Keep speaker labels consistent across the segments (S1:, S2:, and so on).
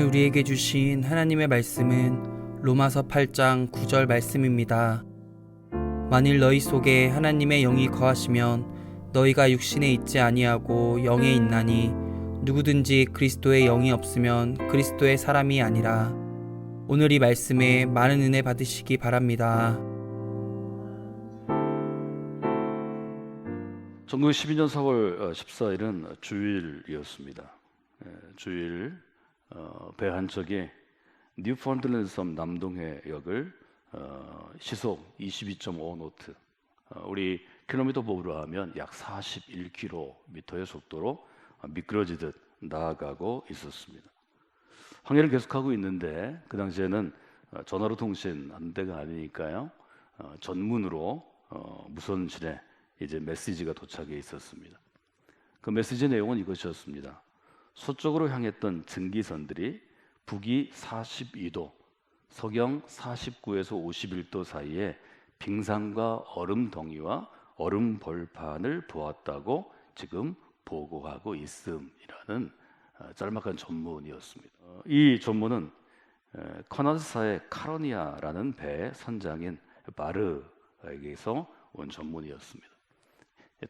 S1: 우리에게 주신 하나님의 말씀은 로마서 8장 9절 말씀입니다. 만일 너희 속에 하나님의 영이 거하시면 너희가 육신에 있지 아니하고 영에 있나니 누구든지 그리스도의 영이 없으면 그리스도의 사람이 아니라. 오늘 이 말씀에 많은 은혜 받으시기 바랍니다.
S2: 1912년 4월 14일은 주일이었습니다. 주일 배 한 척이 뉴펀들랜드 섬 남동해역을 시속 22.5노트 우리 킬로미터 법으로 하면 약 41km의 속도로 미끄러지듯 나아가고 있었습니다. 항해를 계속하고 있는데 그 당시에는 전화로 통신하는 때가 아니니까요. 전문으로 무선실에 이제 메시지가 도착해 있었습니다. 그 메시지 내용은 이것이었습니다. 서쪽으로 향했던 증기선들이 북위 42도, 서경 49에서 51도 사이에 빙산과 얼음덩이와 얼음 벌판을 보았다고 지금 보고하고 있음이라는 짤막한 전문이었습니다. 이 전문은 커나드사의 카로니아라는 배의 선장인 바르에게서 온 전문이었습니다.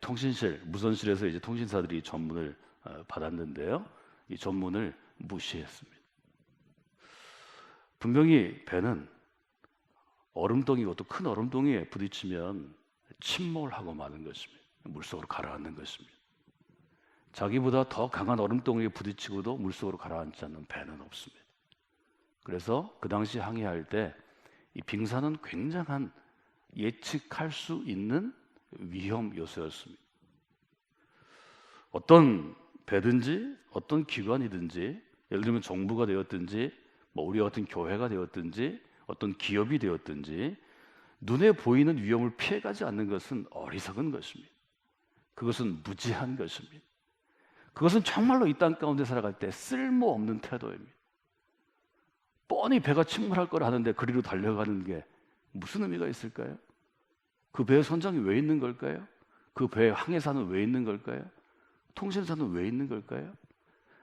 S2: 통신실, 무선실에서 이제 통신사들이 전문을 받았는데요. 이 전문을 무시했습니다. 분명히 배는 얼음덩이고 또 큰 얼음덩이에 부딪히면 침몰하고 마는 것입니다. 물속으로 가라앉는 것입니다. 자기보다 더 강한 얼음덩이에 부딪히고도 물속으로 가라앉지 않는 배는 없습니다. 그래서 그 당시 항해할 때 이 빙산은 굉장한 예측할 수 있는 위험 요소였습니다. 어떤 배든지 어떤 기관이든지 예를 들면 정부가 되었든지 우리 같은 교회가 되었든지 어떤 기업이 되었든지 눈에 보이는 위험을 피해가지 않는 것은 어리석은 것입니다. 그것은 무지한 것입니다. 그것은 정말로 이 땅 가운데 살아갈 때 쓸모없는 태도입니다. 뻔히 배가 침몰할 걸 아는데 그리로 달려가는 게 무슨 의미가 있을까요? 그 배의 선장이 왜 있는 걸까요? 그 배의 항해사는 왜 있는 걸까요? 통신사는 왜 있는 걸까요?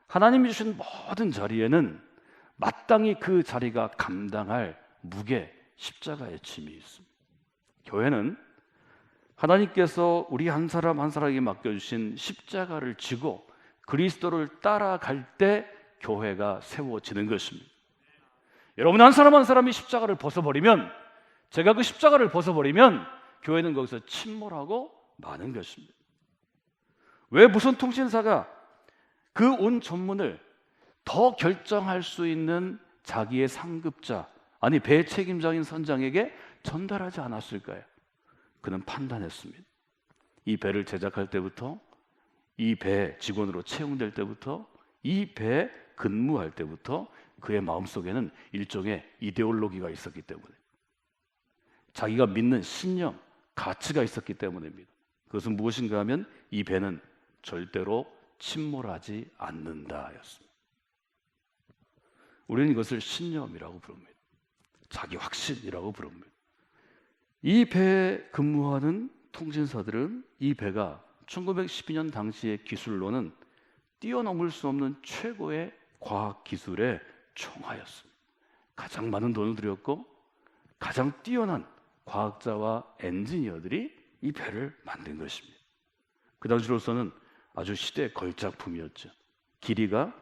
S2: 하나님이 주신 모든 자리에는 마땅히 그 자리가 감당할 무게, 십자가의 짐이 있습니다. 교회는 하나님께서 우리 한 사람 한 사람에게 맡겨주신 십자가를 지고 그리스도를 따라갈 때 교회가 세워지는 것입니다. 여러분 한 사람 한 사람이 십자가를 벗어버리면, 제가 그 십자가를 벗어버리면 교회는 거기서 침몰하고 마는 것입니다. 왜 무선 통신사가 그 온 전문을 더 결정할 수 있는 자기의 상급자, 아니 배 책임자인 선장에게 전달하지 않았을까요? 그는 판단했습니다. 이 배를 제작할 때부터, 이 배 직원으로 채용될 때부터, 이 배에 근무할 때부터 그의 마음속에는 일종의 이데올로기가 있었기 때문에, 자기가 믿는 신념, 가치가 있었기 때문입니다. 그것은 무엇인가 하면 이 배는 절대로 침몰하지 않는다였습니다. 우리는 이것을 신념이라고 부릅니다. 자기 확신이라고 부릅니다. 이 배에 근무하는 통신사들은 이 배가 1912년 당시의 기술로는 뛰어넘을 수 없는 최고의 과학 기술의 총화였습니다. 가장 많은 돈을 들였고 가장 뛰어난 과학자와 엔지니어들이 이 배를 만든 것입니다. 그 당시로서는 아주 시대 걸작품이었죠. 길이가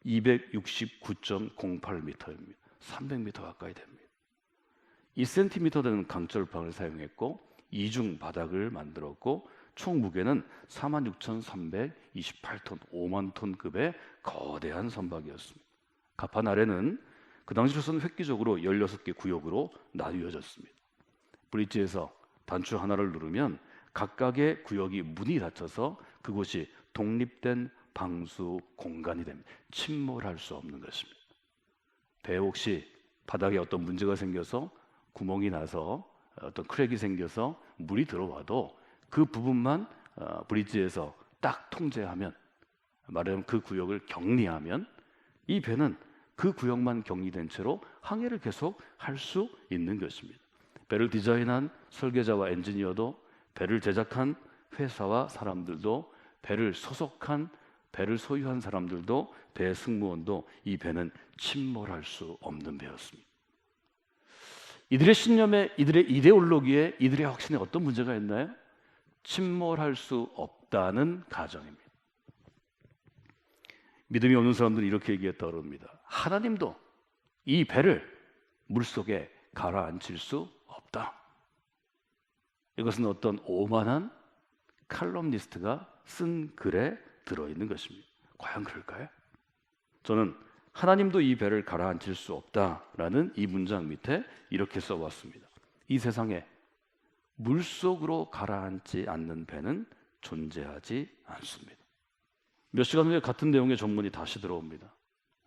S2: 269.08m입니다. 300m 가까이 됩니다. 2cm 되는 강철판을 사용했고 이중 바닥을 만들었고 총 무게는 46,328톤, 5만 톤급의 거대한 선박이었습니다. 갑판 아래는 그 당시로서는 획기적으로 16개 구역으로 나뉘어졌습니다. 브릿지에서 단추 하나를 누르면 각각의 구역이 문이 닫혀서 그곳이 독립된 방수 공간이 됩니다. 침몰할 수 없는 것입니다. 배에 혹시 바닥에 어떤 문제가 생겨서 구멍이 나서 어떤 크랙이 생겨서 물이 들어와도 그 부분만 브릿지에서 딱 통제하면, 말하자면 그 구역을 격리하면 이 배는 그 구역만 격리된 채로 항해를 계속 할 수 있는 것입니다. 배를 디자인한 설계자와 엔지니어도, 배를 제작한 회사와 사람들도, 배를 소속한 배를 소유한 사람들도 배 승무원도 이 배는 침몰할 수 없는 배였습니다. 이들의 신념에, 이들의 이데올로기에, 이들의 확신에 어떤 문제가 있나요? 침몰할 수 없다는 가정입니다. 믿음이 없는 사람들은 이렇게 얘기했다고 합니다. 하나님도 이 배를 물속에 가라앉힐 수 없다. 이것은 어떤 오만한 칼럼니스트가 쓴 글에 들어있는 것입니다. 과연 그럴까요? 저는 하나님도 이 배를 가라앉힐 수 없다라는 이 문장 밑에 이렇게 써왔습니다. 이 세상에 물속으로 가라앉지 않는 배는 존재하지 않습니다. 몇 시간 후에 같은 내용의 전문이 다시 들어옵니다.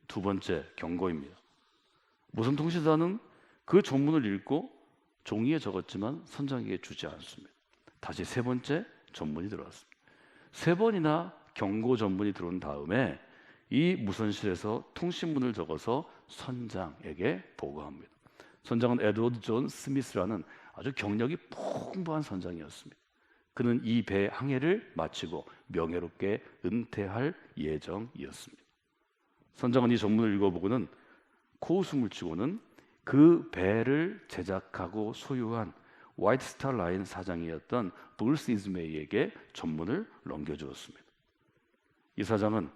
S2: 두 번째 경고입니다. 무선 통신사는 그 전문을 읽고 종이에 적었지만 선장에게 주지 않습니다. 다시 세 번째 전문이 들어왔습니다. 세 번이나 경고 전문이 들어온 다음에 이 무선실에서 통신문을 적어서 선장에게 보고합니다. 선장은 에드워드 존 스미스라는 아주 경력이 풍부한 선장이었습니다. 그는 이 배 항해를 마치고 명예롭게 은퇴할 예정이었습니다. 선장은 이 전문을 읽어보고는 코웃음을 치고는 그 배를 제작하고 소유한 화이트 스타 라인 사장이었던 브루스 이즈메이에게 전문을 넘겨주었습니다. 이 사장은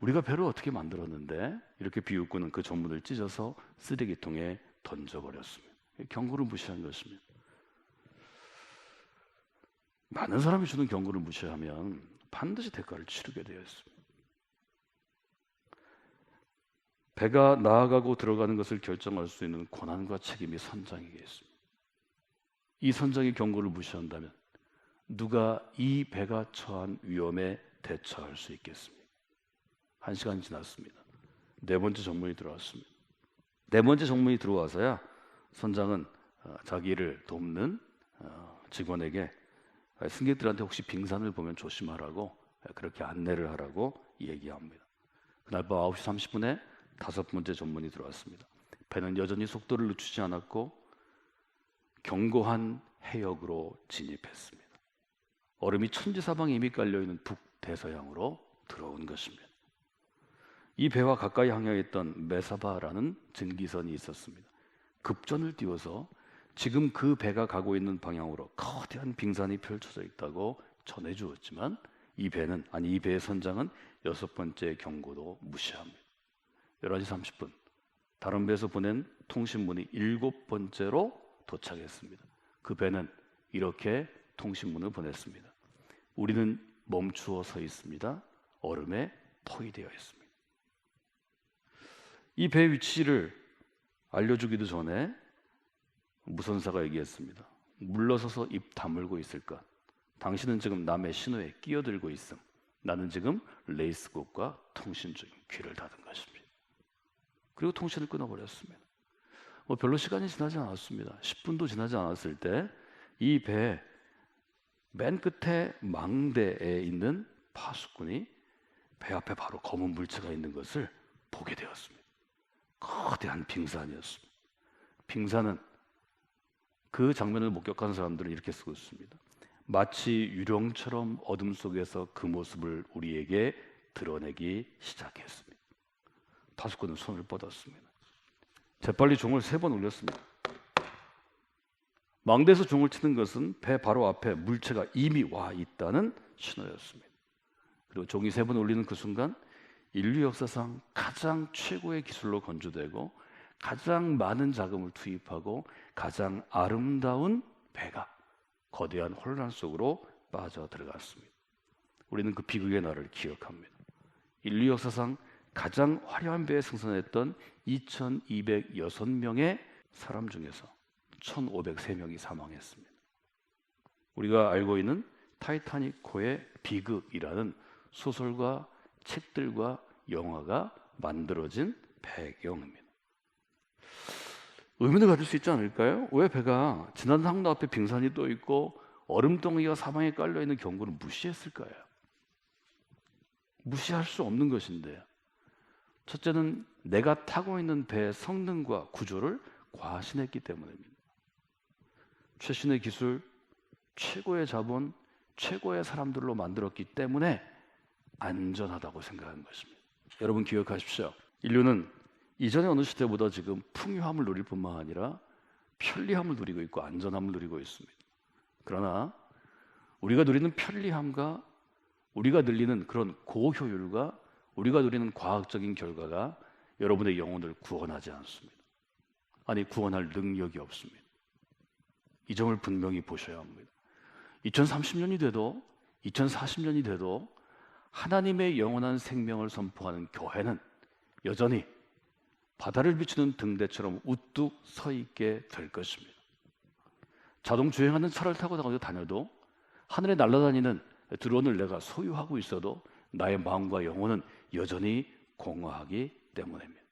S2: 우리가 배를 어떻게 만들었는데 이렇게 비웃고는 그 전문을 찢어서 쓰레기통에 던져버렸습니다. 경고를 무시한 것입니다. 많은 사람이 주는 경고를 무시하면 반드시 대가를 치르게 되어 있습니다. 배가 나아가고 들어가는 것을 결정할 수 있는 권한과 책임이 선장에게 있습니다. 이 선장의 경고를 무시한다면 누가 이 배가 처한 위험에 대처할 수 있겠습니까? 1시간이 지났습니다. 네 번째 전문이 들어왔습니다. 네 번째 전문이 들어와서야 선장은 자기를 돕는 직원에게 승객들한테 혹시 빙산을 보면 조심하라고 그렇게 안내를 하라고 얘기합니다. 그날 밤 9시 30분에 다섯 번째 전문이 들어왔습니다. 배는 여전히 속도를 늦추지 않았고 견고한 해역으로 진입했습니다. 얼음이 천지사방에 이미 깔려있는 북대서양으로 들어온 것입니다. 이 배와 가까이 항해했던 메사바라는 증기선이 있었습니다. 급전을 띄워서 지금 그 배가 가고 있는 방향으로 거대한 빙산이 펼쳐져 있다고 전해주었지만 이 배의 선장은 여섯 번째 경고도 무시합니다. 11시 30분 다른 배에서 보낸 통신문이 일곱 번째로 도착했습니다. 그 배는 이렇게 통신문을 보냈습니다. 우리는 멈추어 서 있습니다. 얼음에 포위되어 있습니다. 이 배의 위치를 알려주기도 전에 무선사가 얘기했습니다. 물러서서 입 다물고 있을 것. 당신은 지금 남의 신호에 끼어들고 있음. 나는 지금 레이스곡과 통신 중 귀를 닫은 것입니다. 그리고 통신을 끊어버렸습니다. 별로 시간이 지나지 않았습니다. 10분도 지나지 않았을 때 이 배 맨 끝에 망대에 있는 파수꾼이 배 앞에 바로 검은 물체가 있는 것을 보게 되었습니다. 거대한 빙산이었습니다. 빙산은 그 장면을 목격한 사람들은 이렇게 쓰고 있습니다. 마치 유령처럼 어둠 속에서 그 모습을 우리에게 드러내기 시작했습니다. 파수꾼은 손을 뻗었습니다. 재빨리 종을 3번 울렸습니다. 망대에서 종을 치는 것은 배 바로 앞에 물체가 이미 와 있다는 신호였습니다. 그리고 종이 3번 울리는 그 순간 인류 역사상 가장 최고의 기술로 건조되고 가장 많은 자금을 투입하고 가장 아름다운 배가 거대한 혼란 속으로 빠져들어갔습니다. 우리는 그 비극의 날을 기억합니다. 인류 역사상 가장 화려한 배에 승선했던 2206명의 사람 중에서 1503명이 사망했습니다. 우리가 알고 있는 타이타닉호의 비극이라는 소설과 책들과 영화가 만들어진 배경입니다. 의문을 가질 수 있지 않을까요? 왜 배가 지난 항로 앞에 빙산이 떠 있고 얼음덩이가 사방에 깔려 있는 경고를 무시했을까요? 무시할 수 없는 것인데요. 첫째는 내가 타고 있는 배의 성능과 구조를 과신했기 때문입니다. 최신의 기술, 최고의 자본, 최고의 사람들로 만들었기 때문에 안전하다고 생각하는 것입니다. 여러분 기억하십시오. 인류는 이전의 어느 시대보다 지금 풍요함을 누릴 뿐만 아니라 편리함을 누리고 있고 안전함을 누리고 있습니다. 그러나 우리가 누리는 편리함과 우리가 늘리는 그런 고효율과 우리가 누리는 과학적인 결과가 여러분의 영혼을 구원하지 않습니다. 아니, 구원할 능력이 없습니다. 이 점을 분명히 보셔야 합니다. 2030년이 돼도 2040년이 돼도 하나님의 영원한 생명을 선포하는 교회는 여전히 바다를 비추는 등대처럼 우뚝 서 있게 될 것입니다. 자동 주행하는 차를 타고 다녀도 하늘에 날아다니는 드론을 내가 소유하고 있어도 나의 마음과 영혼은 여전히 공허하기 때문입니다.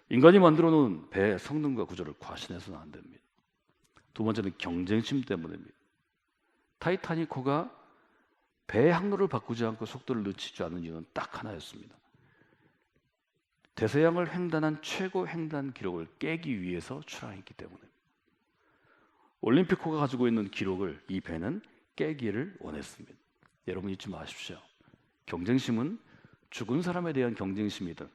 S2: 인간이 만들어 놓은 배의 성능과 구조를 과신해서는 안 됩니다. 두 번째는 경쟁심 때문입니다. 타이타닉호가 배의 항로를 바꾸지 않고 속도를 늦추지 않는 이유는 딱 하나였습니다. 대서양을 횡단한 최고 횡단 기록을 깨기 위해서 출항했기 때문입니다. 올림픽호가 가지고 있는 기록을 이 배는 깨기를 원했습니다. 여러분 잊지 마십시오. 경쟁심은 죽은 사람에 대한 경쟁심이든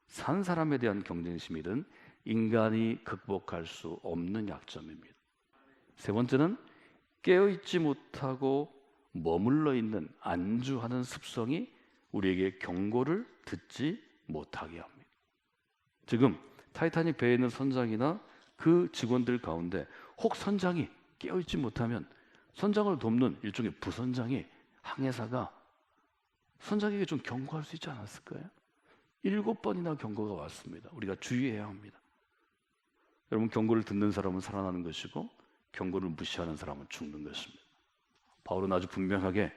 S2: 산 사람에 대한 경쟁심이든 인간이 극복할 수 없는 약점입니다. 세 번째는 깨어있지 못하고 머물러 있는 안주하는 습성이 우리에게 경고를 듣지 못하게 합니다. 지금 타이타닉 배에 있는 선장이나 그 직원들 가운데 혹 선장이 깨어있지 못하면 선장을 돕는 일종의 부선장이 항해사가 선장에게 좀 경고할 수 있지 않았을까요? 7번이나 경고가 왔습니다. 우리가 주의해야 합니다. 여러분, 경고를 듣는 사람은 살아나는 것이고 경고를 무시하는 사람은 죽는 것입니다. 바울은 아주 분명하게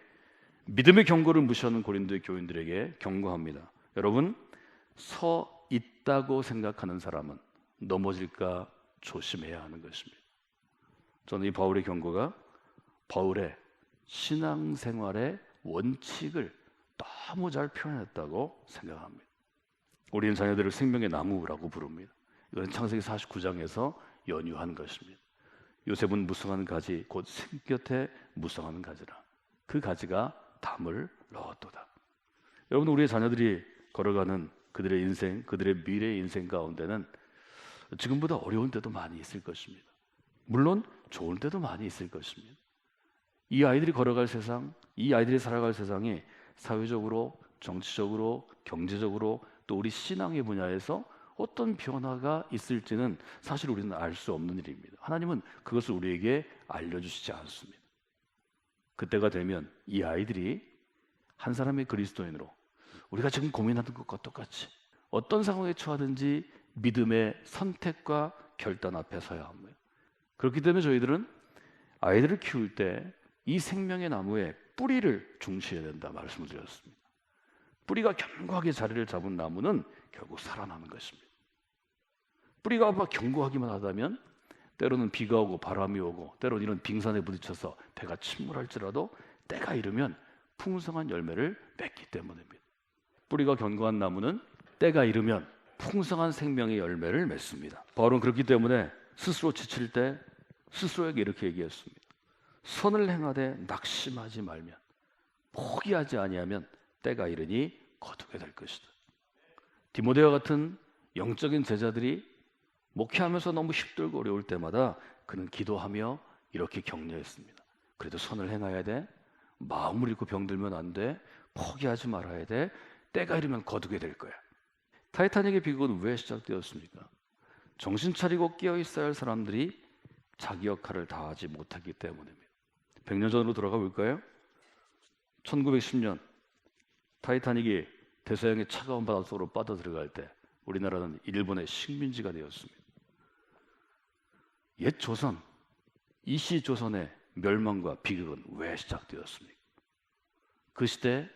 S2: 믿음의 경고를 무시하는 고린도의 교인들에게 경고합니다. 여러분, 서 있다고 생각하는 사람은 넘어질까 조심해야 하는 것입니다. 저는 이 바울의 경고가 바울의 신앙생활의 원칙을 너무 잘 표현했다고 생각합니다. 우리는 자녀들을 생명의 나무라고 부릅니다. 이건 창세기 49장에서 연유한 것입니다. 요셉은 무성한 가지 곧 생곁에 무성한 가지라. 그 가지가 담을 넣었도다. 여러분, 우리의 자녀들이 걸어가는 그들의 인생, 그들의 미래의 인생 가운데는 지금보다 어려운 때도 많이 있을 것입니다. 물론 좋은 때도 많이 있을 것입니다. 이 아이들이 걸어갈 세상, 이 아이들이 살아갈 세상이 사회적으로, 정치적으로, 경제적으로 또 우리 신앙의 분야에서 어떤 변화가 있을지는 사실 우리는 알 수 없는 일입니다. 하나님은 그것을 우리에게 알려주시지 않습니다. 그때가 되면 이 아이들이 한 사람의 그리스도인으로 우리가 지금 고민하는 것과 똑같이 어떤 상황에 처하든지 믿음의 선택과 결단 앞에 서야 합니다. 그렇기 때문에 저희들은 아이들을 키울 때 이 생명의 나무의 뿌리를 중시해야 된다 말씀을 드렸습니다. 뿌리가 견고하게 자리를 잡은 나무는 결국 살아나는 것입니다. 뿌리가 막 견고하기만 하다면 때로는 비가 오고 바람이 오고 때로는 이런 빙산에 부딪혀서 배가 침몰할지라도 때가 이르면 풍성한 열매를 맺기 때문입니다. 뿌리가 견고한 나무는 때가 이르면 풍성한 생명의 열매를 맺습니다. 바울은 그렇기 때문에 스스로 지칠 때 스스로에게 이렇게 얘기했습니다. 선을 행하되 낙심하지 말면, 포기하지 아니하면 때가 이르니 거두게 될 것이다. 디모데와 같은 영적인 제자들이 목회하면서 너무 힘들고 어려울 때마다 그는 기도하며 이렇게 격려했습니다. 그래도 선을 행해야 돼. 마음을 잃고 병들면 안 돼. 포기하지 말아야 돼. 때가 이르면 거두게 될 거야. 타이타닉의 비극은 왜 시작되었습니까? 정신 차리고 깨어 있어야 할 사람들이 자기 역할을 다하지 못했기 때문입니다. 100년 전으로 돌아가 볼까요? 1910년 타이타닉이 대서양의 차가운 바닷속으로 빠져들어갈 때 우리나라는 일본의 식민지가 되었습니다. 옛 조선, 이시 조선의 멸망과 비극은 왜 시작되었습니까? 그 시대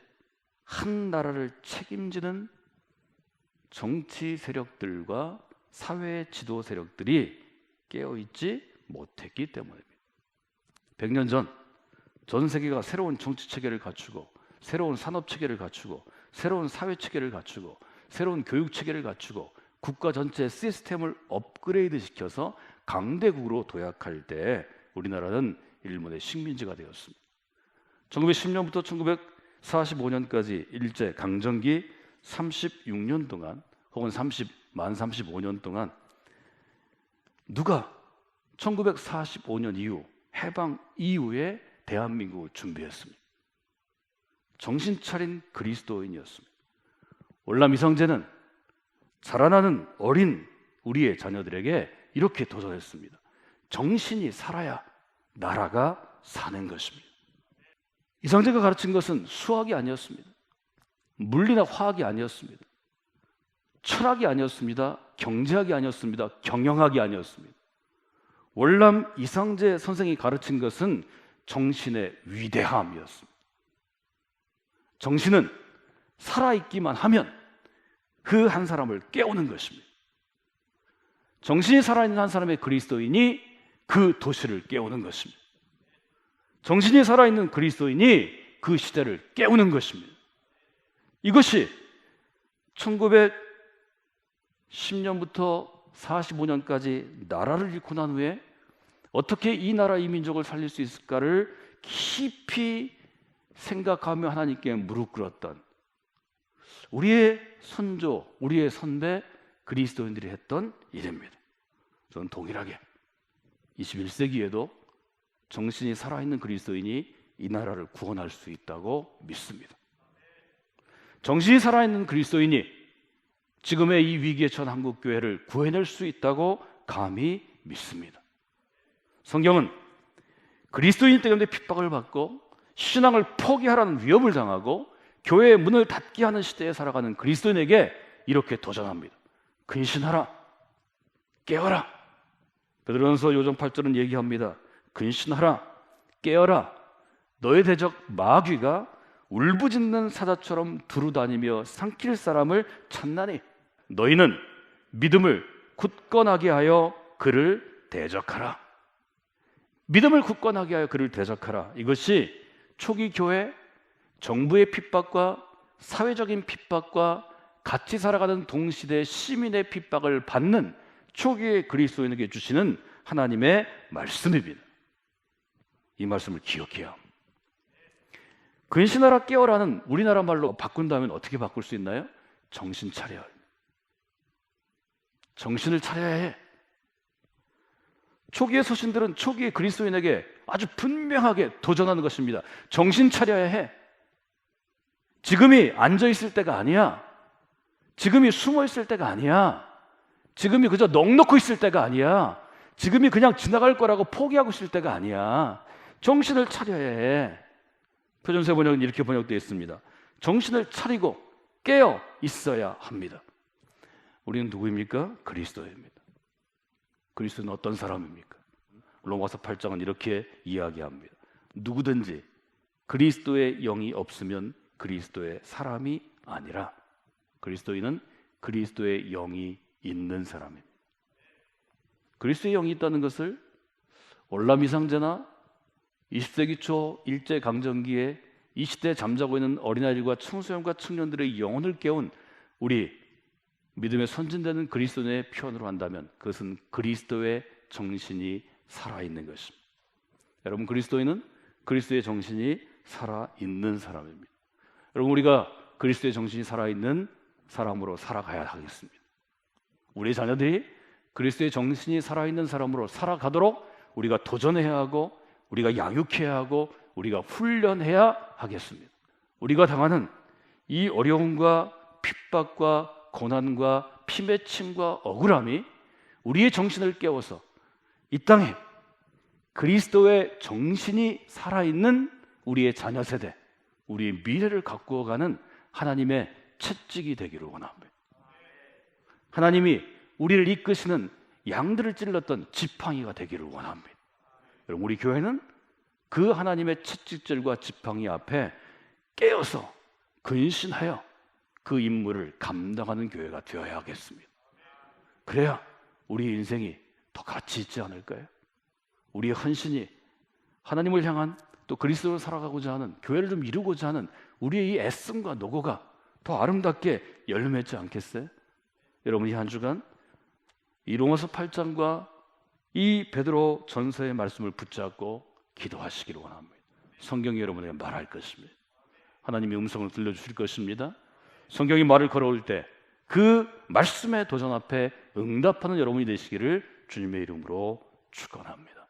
S2: 한 나라를 책임지는 정치 세력들과 사회 지도 세력들이 깨어있지 못했기 때문입니다. 100년 전 세계가 새로운 정치 체계를 갖추고 새로운 산업 체계를 갖추고 새로운 사회 체계를 갖추고 새로운 교육 체계를 갖추고 국가 전체의 시스템을 업그레이드 시켜서 강대국으로 도약할 때 우리나라는 일본의 식민지가 되었습니다. 1910년부터 45년까지 일제 강점기 36년 동안 혹은 만 35년 동안 누가 1945년 이후 해방 이후에 대한민국을 준비했습니다. 정신 차린 그리스도인이었습니다. 월남 이성재는 자라나는 어린 우리의 자녀들에게 이렇게 도전했습니다. 정신이 살아야 나라가 사는 것입니다. 이성재가 가르친 것은 수학이 아니었습니다. 물리나 화학이 아니었습니다. 철학이 아니었습니다. 경제학이 아니었습니다. 경영학이 아니었습니다. 월남 이성재 선생이 가르친 것은 정신의 위대함이었습니다. 정신은 살아있기만 하면 그 한 사람을 깨우는 것입니다. 정신이 살아있는 한 사람의 그리스도인이 그 도시를 깨우는 것입니다. 정신이 살아있는 그리스도인이 그 시대를 깨우는 것입니다. 이것이 1910년부터 45년까지 나라를 잃고 난 후에 어떻게 이 나라 이 민족을 살릴 수 있을까를 깊이 생각하며 하나님께 무릎 꿇었던 우리의 선조, 우리의 선배 그리스도인들이 했던 일입니다. 저는 동일하게 21세기에도 정신이 살아있는 그리스도인이 이 나라를 구원할 수 있다고 믿습니다. 정신이 살아있는 그리스도인이 지금의 이 위기에 처한 한국교회를 구해낼 수 있다고 감히 믿습니다. 성경은 그리스도인 때문에 핍박을 받고 신앙을 포기하라는 위협을 당하고 교회의 문을 닫게 하는 시대에 살아가는 그리스도인에게 이렇게 도전합니다. 근신하라, 깨어라. 베드로전서 요전 8절은 얘기합니다. 근신하라, 깨어라. 너의 대적 마귀가 울부짖는 사자처럼 두루다니며 삼킬 사람을 찾나니 너희는 믿음을 굳건하게 하여 그를 대적하라. 믿음을 굳건하게 하여 그를 대적하라. 이것이 초기 교회 정부의 핍박과 사회적인 핍박과 같이 살아가는 동시대 시민의 핍박을 받는 초기의 그리스도인에게 주시는 하나님의 말씀입니다. 이 말씀을 기억해야 합니다. 근신하라 깨어라는 우리나라 말로 바꾼다면 어떻게 바꿀 수 있나요? 정신 차려야 합니다. 정신을 차려야 해. 초기의 서신들은 초기의 그리스도인에게 아주 분명하게 도전하는 것입니다. 정신 차려야 해. 지금이 앉아있을 때가 아니야. 지금이 숨어있을 때가 아니야. 지금이 그저 넋놓고 있을 때가 아니야. 지금이 그냥 지나갈 거라고 포기하고 있을 때가 아니야. 정신을 차려야 해. 표준세 번역은 이렇게 번역되어 있습니다. 정신을 차리고 깨어 있어야 합니다. 우리는 누구입니까? 그리스도입니다. 그리스도는 어떤 사람입니까? 로마서 8장은 이렇게 이야기합니다. 누구든지 그리스도의 영이 없으면 그리스도의 사람이 아니라 그리스도인은 그리스도의 영이 있는 사람입니다. 그리스도의 영이 있다는 것을 월남 이상제나 20세기 초 일제강점기에 이 시대에 잠자고 있는 어린아이들과 청소년과 청년들의 영혼을 깨운 우리 믿음의 선진되는 그리스도인의 표현으로 한다면 그것은 그리스도의 정신이 살아있는 것입니다. 여러분, 그리스도인은 그리스도의 정신이 살아있는 사람입니다. 여러분, 우리가 그리스도의 정신이 살아있는 사람으로 살아가야 하겠습니다. 우리 자녀들이 그리스도의 정신이 살아있는 사람으로 살아가도록 우리가 도전해야 하고 우리가 양육해야 하고 우리가 훈련해야 하겠습니다. 우리가 당하는 이 어려움과 핍박과 고난과 피맺힘과 억울함이 우리의 정신을 깨워서 이 땅에 그리스도의 정신이 살아있는 우리의 자녀 세대, 우리의 미래를 가꾸어가는 하나님의 채찍이 되기를 원합니다. 하나님이 우리를 이끄시는 양들을 찔렀던 지팡이가 되기를 원합니다. 여러분, 우리 교회는 그 하나님의 채찍질과 지팡이 앞에 깨어서 근신하여 그 임무를 감당하는 교회가 되어야 하겠습니다. 그래야 우리 인생이 더 가치 있지 않을까요? 우리의 헌신이 하나님을 향한 또 그리스도로 살아가고자 하는 교회를 좀 이루고자 하는 우리의 이 애씀과 노고가 더 아름답게 열매맺지 않겠어요? 여러분, 이 한 주간 이 로마서 8장과 이 베드로 전서의 말씀을 붙잡고 기도하시기를 원합니다. 성경이 여러분에게 말할 것입니다. 하나님의 음성을 들려주실 것입니다. 성경이 말을 걸어올 때 그 말씀의 도전 앞에 응답하는 여러분이 되시기를 주님의 이름으로 축원합니다.